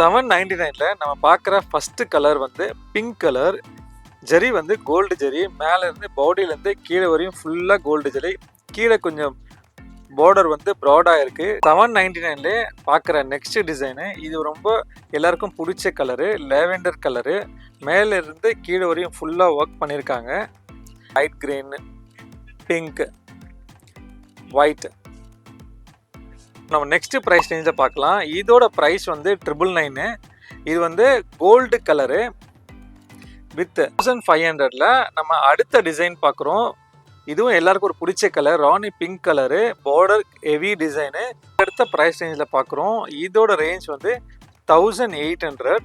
799ல நம்ம பார்க்குற first colour வந்து பிங்க் கலர். ஜெரி வந்து கோல்டு ஜெரி. மேலே இருந்து பாடியிலேருந்து கீழே வரையும் ஃபுல்லாக கோல்டு ஜெரி. கீழே கொஞ்சம் பார்டர் வந்து ப்ராடாக இருக்குது. 799லே பார்க்குற நெக்ஸ்ட் டிசைனு இது ரொம்ப எல்லாருக்கும் பிடிச்ச கலரு, லேவெண்டர் கலரு. மேலே இருந்து கீழே வரையும் ஃபுல்லாக ஒர்க் பண்ணியிருக்காங்க. Light green, pink, white. நம்ம நெக்ஸ்ட் ப்ரைஸ் ரேஞ்சில் பார்க்கலாம். இதோட ப்ரைஸ் வந்து 999. இது வந்து கோல்டு கலரு வித் 1500ல நம்ம அடுத்த டிசைன் பார்க்குறோம். இதுவும் எல்லாருக்கும் ஒரு பிடிச்ச colour, rani pink colour, border heavy design. அடுத்த ப்ரைஸ் ரேஞ்சில் பார்க்குறோம். இதோட ரேஞ்ச் வந்து 1800.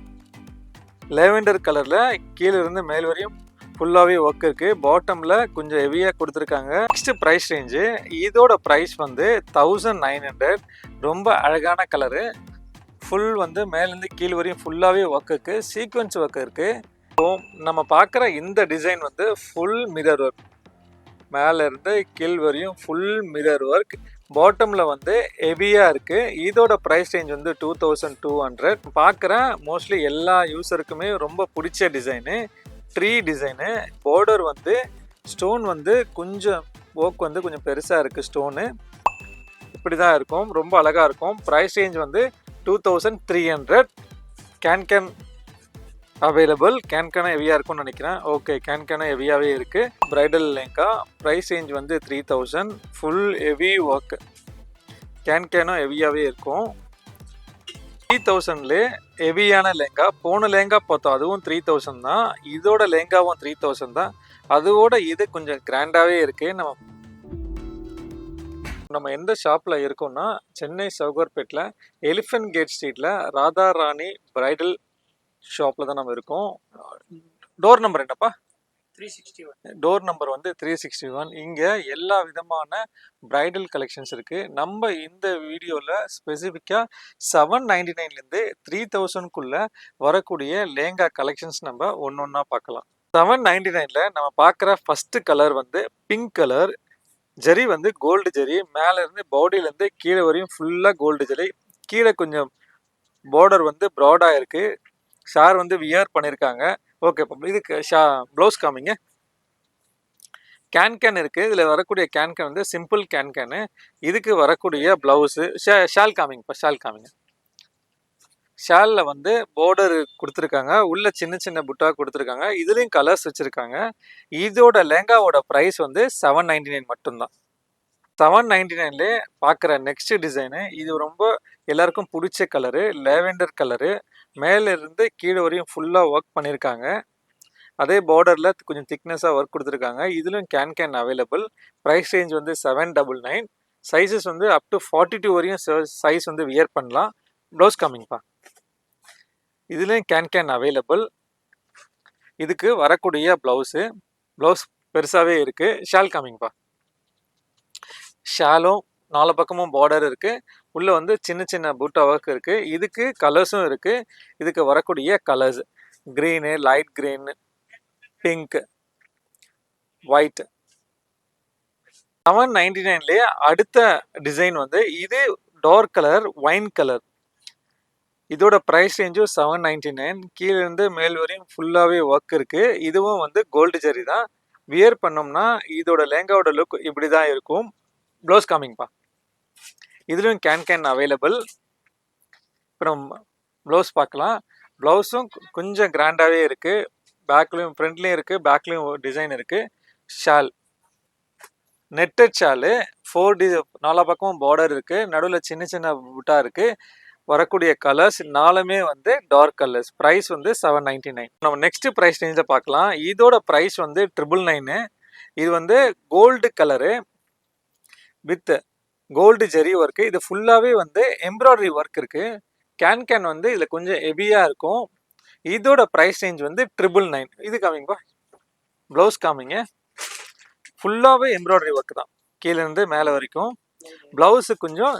லேவெண்டர் கலரில் கீழே இருந்து மேல் வரையும் ஃபுல்லாகவே ஒர்க் இருக்குது. பாட்டமில் கொஞ்சம் ஹெவியாக கொடுத்துருக்காங்க. நெக்ஸ்ட் ப்ரைஸ் ரேஞ்சு இதோட ப்ரைஸ் வந்து 1900. ரொம்ப அழகான கலரு. ஃபுல் வந்து மேலேருந்து கீழ் வரையும் ஃபுல்லாகவே ஒர்க் இருக்குது. சீக்வன்ஸ் ஒர்க் இருக்குது. ஸோ நம்ம பார்க்குற இந்த டிசைன் வந்து ஃபுல் மிரர் ஒர்க். மேலேருந்து கீழ் வரையும் ஃபுல் மிரர் ஒர்க். பாட்டமில் வந்து ஹெவியாக இருக்குது. இதோட ப்ரைஸ் ரேஞ்ச் வந்து 2200. பார்க்குற மோஸ்ட்லி எல்லா யூஸருக்குமே ரொம்ப பிடிச்ச டிசைனு. Tree design. பார்டர் வந்து ஸ்டோன் வந்து கொஞ்சம் ஒர்க் வந்து கொஞ்சம் பெருசாக இருக்குது. ஸ்டோனு இப்படி தான் இருக்கும். ரொம்ப அழகாக இருக்கும். ப்ரைஸ் ரேஞ்ச் வந்து 2300. Can available. கேன் ஹெவியாக இருக்கும்னு நினைக்கிறேன். ஓகே, கேன் ஹெவியாகவே இருக்குது. ப்ரைடல் லெங்கா. ப்ரைஸ் ரேஞ்ச் வந்து 3000. Full heavy work. கேனும் ஹெவியாகவே இருக்கும். 3000லே ஹெவியான லெங்கா. போன லெங்கா பார்த்தோம், அதுவும் 3000 தான். இதோட லெங்காவும் 3000 தான். அதோட இது கொஞ்சம் கிராண்டாகவே இருக்குது. நம்ம எந்த ஷாப்பில் இருக்கோம்னா சென்னை சவுகர்பேட்டில் எலிஃபென்ட் கேட் ஸ்ட்ரீட்டில் ராதா ராணி பிரைடல் ஷாப்பில் தான் நம்ம இருக்கோம். டோர் நம்பர் என்னப்பா? 361. டோர் நம்பர் வந்து 361. இங்கே எல்லா விதமான பிரைடல் கலெக்ஷன்ஸ் இருக்குது. நம்ம இந்த வீடியோவில் ஸ்பெசிஃபிக்காக 799லேருந்து 3000க்குள்ளே வரக்கூடிய லேங்கா கலெக்ஷன்ஸ் நம்ம ஒன்று ஒன்றா பார்க்கலாம். 799ல நம்ம பார்க்குற ஃபர்ஸ்ட் கலர் வந்து பிங்க் கலர். ஜெரி வந்து கோல்டு ஜெரி. மேலேருந்து பாடியிலேருந்து கீழே வரையும் ஃபுல்லாக கோல்டு ஜெரி. கீழே கொஞ்சம் பார்டர் வந்து ப்ராடாக இருக்குது. ஷார் வந்து வியர் பண்ணியிருக்காங்க. ஓகே, இதுக்கு ப்ளவுஸ் காமிங்க. கேன் இருக்குது. இதில் வரக்கூடிய கேன் வந்து சிம்பிள் கேனு. இதுக்கு வரக்கூடிய ப்ளவுஸு ஷால் காமிங்கப்பா. ஷால் காமிங்க. ஷாலில் வந்து பார்டர் கொடுத்துருக்காங்க. உள்ள சின்ன சின்ன புட்டா கொடுத்துருக்காங்க. இதுலேயும் கலர்ஸ் வச்சுருக்காங்க. இதோட லெங்காவோட ப்ரைஸ் வந்து 799 மட்டும்தான். 799லே பார்க்குற நெக்ஸ்ட் டிசைனு இது ரொம்ப எல்லாருக்கும் பிடிச்ச கலரு, லேவெண்டர் கலரு. மேலே இருந்து கீழே வரையும் ஃபுல்லாக ஒர்க் பண்ணியிருக்காங்க. அதே பார்டரில் கொஞ்சம் திக்னஸாக ஒர்க் கொடுத்துருக்காங்க. இதுலையும் கேன் அவைலபிள். ப்ரைஸ் ரேஞ்ச் வந்து 799. சைஸஸ் வந்து அப் டு 42 வரையும் சைஸ் வந்து வியர் பண்ணலாம். ப்ளவுஸ் காமிங்கப்பா. இதுலேயும் கேன் அவைலபிள். இதுக்கு வரக்கூடிய ப்ளவுஸ் பெருசாகவே இருக்குது. ஷால் காமிங்கப்பா. ஷாலும் 4 பக்கமும் பார்டர் இருக்குது. உள்ளே வந்து சின்ன சின்ன பூட்டா ஒர்க் இருக்குது. இதுக்கு கலர்ஸும் இருக்குது. இதுக்கு வரக்கூடிய colours green, light green, pink, white. 799லேயே அடுத்த டிசைன் வந்து இது டார்க் கலர், ஒயின் கலர். இதோட ப்ரைஸ் ரேஞ்சும் 799. கீழேருந்து மேல் வரையும் ஃபுல்லாகவே ஒர்க் இருக்குது. இதுவும் வந்து கோல்டு ஜெரி தான். வியர் பண்ணோம்னா இதோட லேங்காவோட லுக் இப்படி தான் இருக்கும். ப்ளவுஸ் காமிங்கப்பா. இதுலேயும் கேன் அவைலபிள். அப்புறம் ப்ளவுஸ் பார்க்கலாம். ப்ளவுஸும் கொஞ்சம் கிராண்டாகவே இருக்குது. பேக்லேயும் ஃப்ரண்ட்லேயும் இருக்குது, பேக்லேயும் டிசைன் இருக்குது. Shawl netted shawl. 4 பக்கமும் பார்டர் இருக்குது. நடுவில் சின்ன சின்ன புட்டா இருக்குது. வரக்கூடிய கலர்ஸ் 4மே வந்து டார்க் கலர்ஸ். ப்ரைஸ் வந்து 799. நம்ம நெக்ஸ்ட் ப்ரைஸ் ரேஞ்சில் பார்க்கலாம். இதோட ப்ரைஸ் வந்து 999. இது வந்து gold colour with gold zari work. இது ஃபுல்லாகவே வந்து எம்ப்ராய்டரி ஒர்க் இருக்குது. கேன் வந்து இதில் கொஞ்சம் ஹெவியாக இருக்கும். இதோட ப்ரைஸ் ரேஞ்ச் வந்து 999. இது காமிங்கப்பா. ப்ளவுஸ் காமிங்க. ஃபுல்லாகவே எம்ப்ராய்டரி ஒர்க் தான் கீழேருந்து மேலே வரைக்கும். ப்ளவுஸு கொஞ்சம்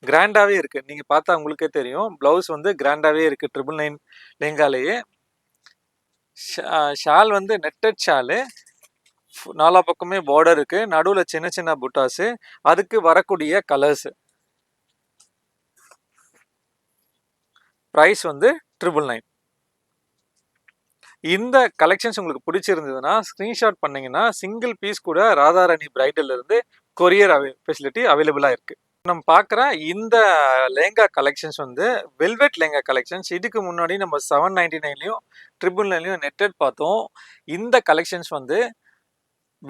கிராண்டாகவே இருக்குது. நீங்கள் பார்த்தா உங்களுக்கே தெரியும். ப்ளவுஸ் வந்து கிராண்டாகவே இருக்குது 999 லெங்காலேயே. ஷால் வந்து நெட்டட் ஷாலு. 4 பக்கமே பார்டர் இருக்குது. நடுவில் சின்ன சின்ன புட்டாஸு. அதுக்கு வரக்கூடிய கலர்ஸு ப்ரைஸ் வந்து 999. இந்த கலெக்ஷன்ஸ் உங்களுக்கு பிடிச்சிருந்ததுன்னா ஸ்க்ரீன்ஷாட் பண்ணிங்கன்னா சிங்கிள் பீஸ் கூட ராதாராணி பிரைடல்ல இருந்து கொரியர் ஃபெசிலிட்டி அவைலபிளாக இருக்குது. நம்ம பார்க்குற இந்த லேங்கா கலெக்ஷன்ஸ் வந்து வெல்வெட் லேங்கா கலெக்ஷன்ஸ். இதுக்கு முன்னாடி நம்ம 799லையும் 999லையும் நெட்டட் பார்த்தோம். இந்த கலெக்ஷன்ஸ் வந்து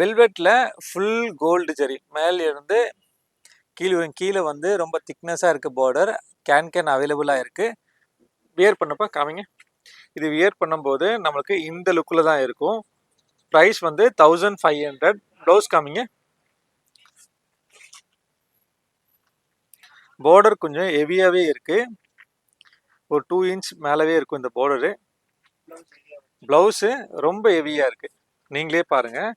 வெல்வெட்டில் ஃபுல் கோல்டு ஜரி மேலே இருந்து கீழே வந்து ரொம்ப திக்னஸாக இருக்குது பார்டர். கேன் அவைலபிளாக இருக்குது. வியர் பண்ணப்போ காமிங்க. இது வியர் பண்ணும்போது நம்மளுக்கு இந்த லுக்கில் தான் இருக்கும். ப்ரைஸ் வந்து 1500. ப்ளவுஸ் காமிங்க. பார்டர் கொஞ்சம் ஹெவியாகவே இருக்குது. ஒரு 2 இன்ச் மேலவே இருக்கும் இந்த பார்டரு. ப்ளவுஸு ரொம்ப ஹெவியாக இருக்குது. நீங்களே பாருங்கள்.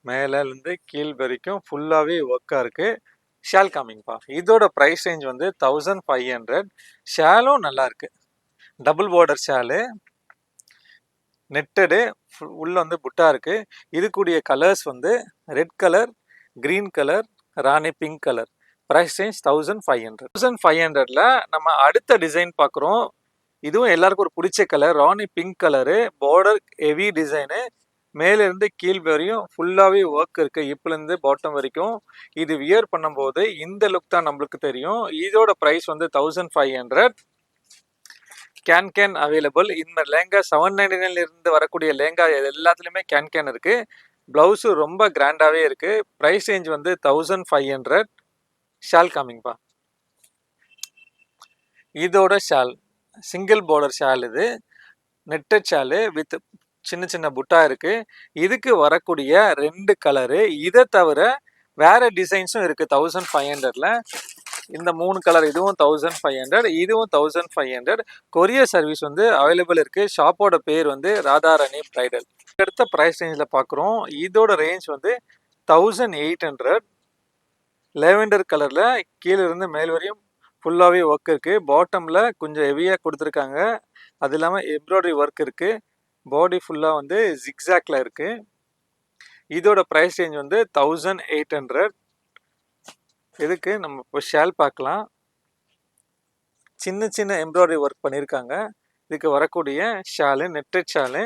மேலேருந்து கீழ் வரைக்கும் ஃபுல்லாகவே ஒர்க்காக இருக்குது. ஷால் காமிங்கப்பா. இதோட ப்ரைஸ் ரேஞ்ச் வந்து 1500. ஷாலும் நல்லா இருக்குது. டபுள் பார்டர் ஷாலு, நெட்டடு, உள்ள வந்து புட்டா இருக்குது. இது கூடிய கலர்ஸ் வந்து red colour, green colour, rani pink colour. Price range 1500. 1500ல நம்ம அடுத்த டிசைன் பார்க்குறோம். இதுவும் எல்லாருக்கும் ஒரு பிடிச்ச colour, rani pink colour. Border heavy design, மேலேருந்து கீழ் வரையும் ஃபுல்லாகவே ஒர்க் இருக்குது. இப்பிலேருந்து பாட்டம் வரைக்கும். இது வியர் பண்ணும்போது இந்த லுக் தான் நம்மளுக்கு தெரியும். இதோட ப்ரைஸ் வந்து 1500. Can available. இந்த லேங்கா 799 இருந்து வரக்கூடிய லேங்கா எல்லாத்துலேயுமே கேன் இருக்குது. ப்ளவுஸு ரொம்ப கிராண்டாகவே இருக்குது. ப்ரைஸ் ரேஞ்ச் வந்து 1500. ஷால் காமிங்கப்பா. இதோட ஷால் சிங்கிள் பார்டர் ஷால். இது நெட்டட் ஷாலு வித் சின்ன புட்டா இருக்குது. இதுக்கு வரக்கூடிய 2 கலரு. இதை தவிர வேறு டிசைன்ஸும் இருக்குது 1500ல. இந்த 3 கலர், இதுவும் 1500, இதுவும் 1500. கொரியர் சர்வீஸ் வந்து அவைலபிள் இருக்குது. ஷாப்போட பேர் வந்து ராதாராணி பிரைடல். அடுத்த ப்ரைஸ் ரேஞ்சில் பார்க்குறோம். இதோட ரேஞ்ச் வந்து 1800. லேவெண்டர் கலரில் கீழே இருந்து மேல் வரையும் ஃபுல்லாகவே ஒர்க் இருக்குது. பாட்டமில் கொஞ்சம் ஹெவியாக கொடுத்துருக்காங்க. அது இல்லாமல் எம்ப்ராய்டரி ஒர்க் இருக்குது. பாடி ஃபுல்லாக வந்து ஜிக்ஸாக்ல இருக்குது. இதோட ப்ரைஸ் ரேஞ்ச் வந்து 1800. இதுக்கு நம்ம இப்போ ஷால் பார்க்கலாம். சின்ன எம்ப்ராய்டரி ஒர்க் பண்ணியிருக்காங்க. இதுக்கு வரக்கூடிய ஷாலு நெட்டட் ஷாலு.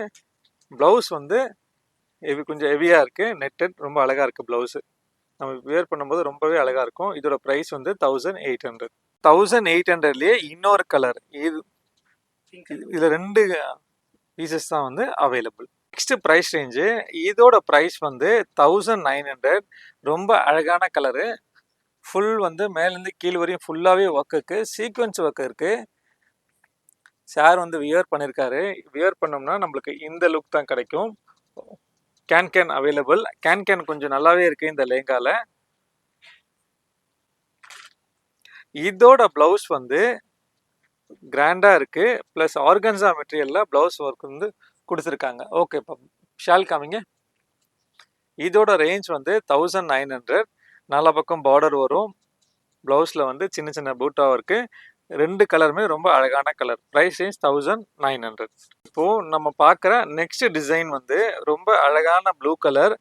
ப்ளவுஸ் வந்து கொஞ்சம் ஹெவியாக இருக்குது. நெட்டட் ரொம்ப அழகாக இருக்குது ப்ளவுஸு. நம்ம வியர் பண்ணும்போது ரொம்பவே அழகாக இருக்கும். இதோட ப்ரைஸ் வந்து 1800. 1800லேயே இன்னொரு கலர். இதில் 2 பீசஸ் தான் வந்து அவைலபிள். Next price range. இதோட ப்ரைஸ் வந்து 1900. ரொம்ப அழகான கலரு. ஃபுல் வந்து மேலேருந்து கீழ் வரையும் ஃபுல்லாகவே ஒர்க் இருக்குது. சீக்வன்ஸ் ஒர்க் இருக்குது. சார் வந்து வியர் பண்ணியிருக்காரு. வியர் பண்ணோம்னா நம்மளுக்கு இந்த லுக் தான் கிடைக்கும். Can available. கேன் கொஞ்சம் நல்லாவே இருக்குது இந்த லேங்கால. இதோட ப்ளவுஸ் வந்து கிராண்டாக இருக்குது. ப்ளஸ் ஆர்கன்ஸா மெட்டீரியலில் ப்ளவுஸ் ஒர்க் வந்து கொடுத்துருக்காங்க. ஓகேப்பா. ஷால் காமிங்க. இதோட ரேஞ்ச் வந்து 1900. 4 பக்கம் பார்டர் வரும். ப்ளவுஸில் வந்து சின்ன பூட்டாக இருக்குது. 2 கலருமே ரொம்ப அழகான கலர். Price range 1900. இப்போது நம்ம பார்க்குற நெக்ஸ்ட் டிசைன் வந்து ரொம்ப அழகான ப்ளூ கலர்.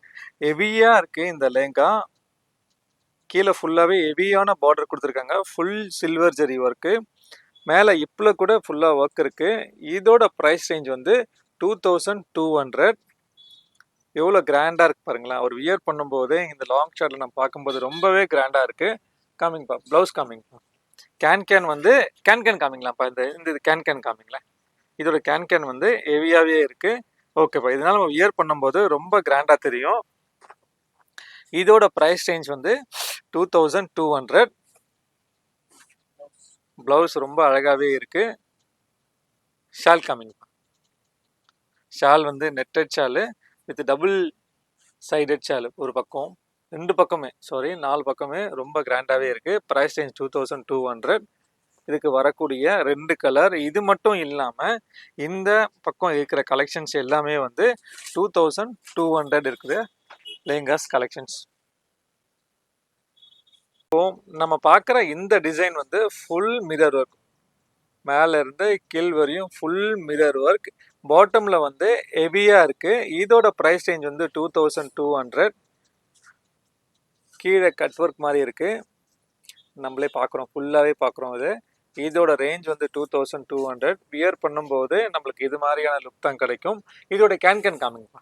ஹெவியாக இருக்குது இந்த லேங்கா. கீழே ஃபுல்லாகவே ஹெவியான பார்டர் கொடுத்துருக்காங்க. Full silver zari work. மேலே இப்பில் கூட ஃபுல்லாக ஒர்க் இருக்குது. இதோட ப்ரைஸ் ரேஞ்ச் வந்து 2200. எவ்வளோ கிராண்டாக இருக்குது பாருங்களேன். ஒரு வியர் பண்ணும்போது இந்த லாங் ஷார்ட்டில் நம்ம பார்க்கும்போது ரொம்பவே கிராண்டாக இருக்குது. காமிங்கப்பா. ப்ளவுஸ் காமிங்கப்பா. கேன் வந்து கேன் காமிங்களாம்ப்பா. இந்த கேன் காமிங்களேன். இதோட கேன் வந்து ஹெவியாகவே இருக்குது. ஓகேப்பா. இதனால நம்ம வியர் பண்ணும்போது ரொம்ப கிராண்டாக தெரியும். இதோட ப்ரைஸ் ரேஞ்ச் வந்து 2200. ப்ளவுஸ் ரொம்ப அழகாகவே இருக்குது. ஷால் காமிங்கப்பா. ஷால் வந்து netted shawl with double sided shawl. ஒரு பக்கம் 2 பக்கமே 4 பக்கமே ரொம்ப கிராண்டாகவே இருக்குது. Price range 2200. இதுக்கு வரக்கூடிய 2 கலர். இது மட்டும் இல்லாமல் இந்த பக்கம் இருக்கிற கலெக்ஷன்ஸ் எல்லாமே வந்து 2200 இருக்குது லேங்காஸ் கலெக்ஷன்ஸ். இப்போ நம்ம பார்க்குற இந்த டிசைன் வந்து ஃபுல் மிரர் ஒர்க். மேலே இருந்து கீழ் வரையும் ஃபுல் மிரர் ஒர்க். பாட்டமில் வந்து ஹெவியாக இருக்குது. இதோட ப்ரைஸ் ரேஞ்ச் வந்து 2200. கீழே கட் ஒர்க் மாதிரி இருக்குது. நம்மளே பார்க்குறோம். ஃபுல்லாகவே பார்க்குறோம். இதோட ரேஞ்ச் வந்து 2200. வியர் பண்ணும்போது நம்மளுக்கு இது மாதிரியான லுக் தான் கிடைக்கும். இதோட கேன் காமிங்கப்பா.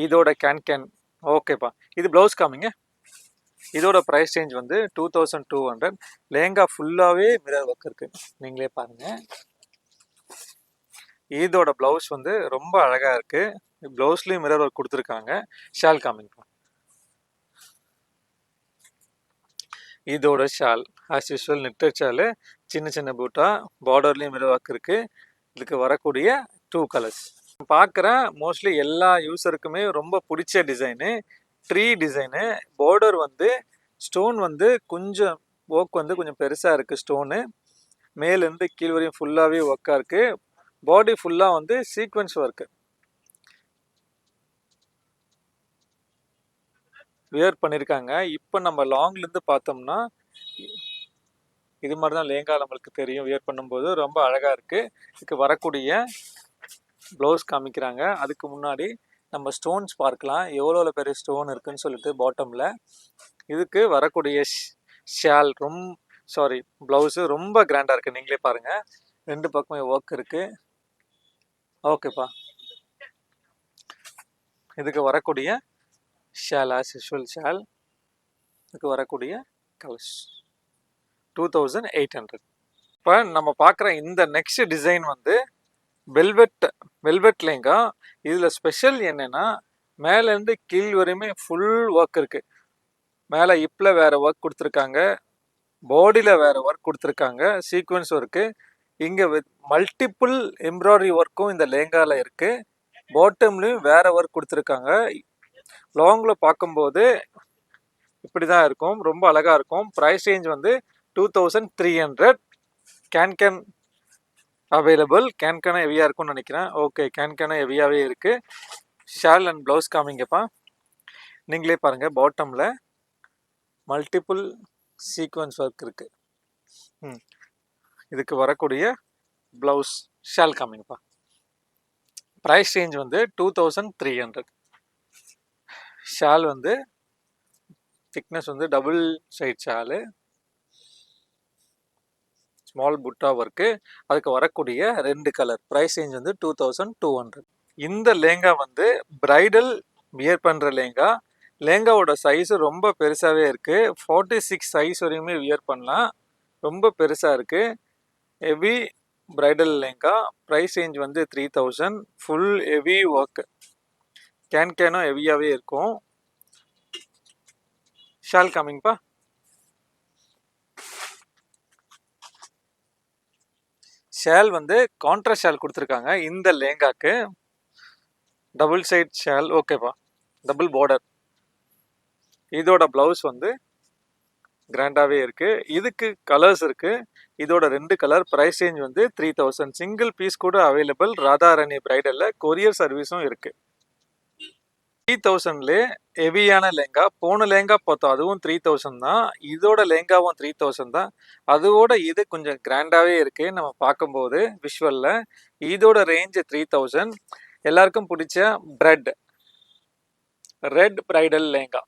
இதோட கேன் ஓகேப்பா. இது ப்ளவுஸ் காமிங்க. இதோட ப்ரைஸ் ரேஞ்ச் வந்து 2200. லேங்கா ஃபுல்லாகவே மிரர் ஒர்க் இருக்கு, நீங்களே பாருங்க. இதோட ப்ளவுஸ் வந்து ரொம்ப அழகா இருக்கு. ப்ளவுஸ்லயும் மிரர் ஒர்க் கொடுத்துருக்காங்க. ஷால் காமிங்கப்பா. இதோட shawl as usual knitted shawl, சின்ன சின்ன பூட்டா, பார்டர்லேயும் மிரர் ஒர்க் இருக்கு. இதுக்கு வரக்கூடிய 2 கலர்ஸ் பார்க்குற மோஸ்ட்லி எல்லா யூஸருக்குமே ரொம்ப பிடிச்ச டிசைனு ட்ரீ டிசைனு. பார்டர் வந்து ஸ்டோன் வந்து கொஞ்சம் ஒர்க் வந்து கொஞ்சம் பெருசாக இருக்குது. ஸ்டோனு மேலேருந்து கீழ் வரையும் ஃபுல்லாகவே ஒர்க்காக இருக்குது. பாடி ஃபுல்லாக வந்து சீக்வன்ஸ் ஒர்க்கு வியர் பண்ணியிருக்காங்க. இப்போ நம்ம லாங்லேருந்து பார்த்தோம்னா இது மாதிரி தான் லேங்கா நம்மளுக்கு தெரியும். வியர் பண்ணும்போது ரொம்ப அழகாக இருக்குது. இதுக்கு வரக்கூடிய ப்ளவுஸ் காமிக்கிறாங்க. அதுக்கு முன்னாடி நம்ம ஸ்டோன்ஸ் பார்க்கலாம், எவ்வளோ பெரிய ஸ்டோன் இருக்குன்னு சொல்லிட்டு பாட்டமில். இதுக்கு வரக்கூடிய ஷால் ப்ளவுஸு ரொம்ப கிராண்டாக இருக்குது, நீங்களே பாருங்கள். 2 பக்கமே ஒர்க் இருக்குது. ஓகேப்பா. இதுக்கு வரக்கூடிய ஷால் ஆஸ் யூஸ்வல் ஷால். இதுக்கு வரக்கூடிய கலர்ஸ் 2800. இப்போ நம்ம பார்க்குற இந்த நெக்ஸ்ட் டிசைன் வந்து வெல்வெட் லேங்கா. இதில் ஸ்பெஷல் என்னென்னா மேலேருந்து கீழ் வரையுமே ஃபுல் ஒர்க் இருக்குது. மேலே இப்பில் வேறு ஒர்க் கொடுத்துருக்காங்க, பாடியில் வேறு ஒர்க் கொடுத்துருக்காங்க, சீக்வன்ஸ் ஒர்க்கு. இங்கே மல்டிப்புள் எம்ப்ராய்டரி ஒர்க்கும் இந்த லேங்காவில் இருக்குது. பாட்டம்லேயும் வேறு ஒர்க் கொடுத்துருக்காங்க. லாங்கில் பார்க்கும்போது இப்படி தான் இருக்கும், ரொம்ப அழகாக இருக்கும். ப்ரைஸ் ரேஞ்ச் வந்து 2300. Can available. கேன்கான ஹெவியாக இருக்கும்னு நினைக்கிறேன். ஓகே, கேன்கான ஹெவியாகவே இருக்குது. ஷால் அண்ட் ப்ளவுஸ் காமிங்கப்பா. நீங்களே பாருங்கள், பாட்டமில் மல்டிப்புள் சீக்வன்ஸ் ஒர்க் இருக்குது. இதுக்கு வரக்கூடிய ப்ளவுஸ் ஷால் காமிங்கப்பா. ப்ரைஸ் ரேஞ்ச் வந்து 2300. ஷால் வந்து திக்னஸ் வந்து double side shawl, small butta work. அதுக்கு வரக்கூடிய 2 கலர். ப்ரைஸ் ரேஞ்ச் வந்து 2200. இந்த லேங்கா வந்து பிரைடல் வியர் பண்ணுற லேங்கா. லேங்காவோட சைஸு ரொம்ப பெருசாகவே இருக்குது. 46 சைஸ் வரையுமே வியர் பண்ணலாம், ரொம்ப பெருசாக இருக்குது. Heavy bridal lehenga. Price range வந்து 3000. ஃபுல் ஹெவி ஒர்க்கு, கேனும் ஹெவியாகவே இருக்கும். ஷால் காமிங்கப்பா. ஷால் வந்து கான்ட்ராஸ்ட் ஷால் கொடுத்துருக்காங்க இந்த லேங்காக்கு. Double side shawl. ஓகேப்பா, டபுள் பார்டர். இதோட ப்ளவுஸ் வந்து கிராண்டாகவே இருக்குது. இதுக்கு கலர்ஸ் இருக்குது. இதோட 2 கலர். ப்ரைஸ் ரேஞ்ச் வந்து 3000. சிங்கிள் பீஸ் கூட அவைலபிள். ராதாராணி பிரைடலில் கொரியர் சர்வீஸும் இருக்குது. 3000லே ஹெவியான லேங்கா. போன லேங்கா பார்த்தோம், அதுவும் 3000 தான். இதோட லேங்காவும் 3000 தான். அதோட இது கொஞ்சம் கிராண்டாகவே இருக்குது நம்ம பார்க்கும்போது விஷுவலில். இதோட ரேஞ்சு 3000. எல்லாருக்கும் பிடிச்ச ரெட் பிரைடல் லேங்கா.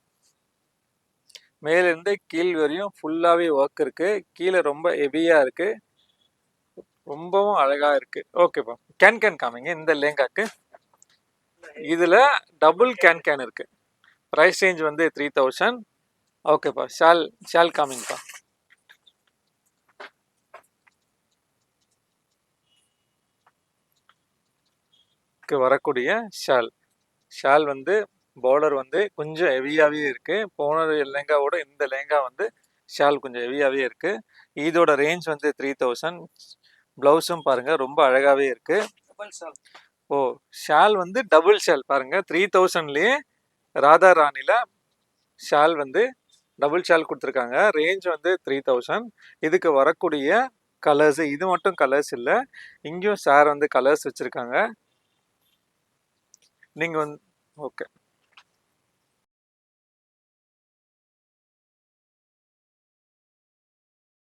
மேலேருந்து கீழ் வரையும் ஃபுல்லாகவே ஒர்க் இருக்குது. கீழே ரொம்ப ஹெவியாக இருக்குது, ரொம்பவும் அழகாக இருக்குது. ஓகேப்பா, கேன் காமிங்க இந்த லேங்காக்கு. இதில் டபுள் கேன் இருக்குது. ப்ரைஸ் ரேஞ்ச் வந்து 3000. ஓகேப்பா. ஷால் காமிங்கப்பா. வரக்கூடிய ஷால் வந்து பார்டர் வந்து கொஞ்சம் ஹெவியாகவே இருக்குது. போன லேங்காவோட இந்த லேங்கா வந்து ஷால் கொஞ்சம் ஹெவியாகவே இருக்குது. இதோட ரேஞ்ச் வந்து 3000. ப்ளவுஸும் பாருங்கள் ரொம்ப அழகாகவே இருக்குது. ஓ, ஷால் வந்து டபுள் ஷால் பாருங்கள். 3000லேயே ராதா ராணியில் ஷால் வந்து டபுள் ஷால் கொடுத்துருக்காங்க. ரேஞ்ச் வந்து 3000. இதுக்கு வரக்கூடிய கலர்ஸ், இது மட்டும் கலர்ஸ் இல்லை, இங்கேயும் சார் வந்து கலர்ஸ் வச்சுருக்காங்க. நீங்கள் வந்து ஓகே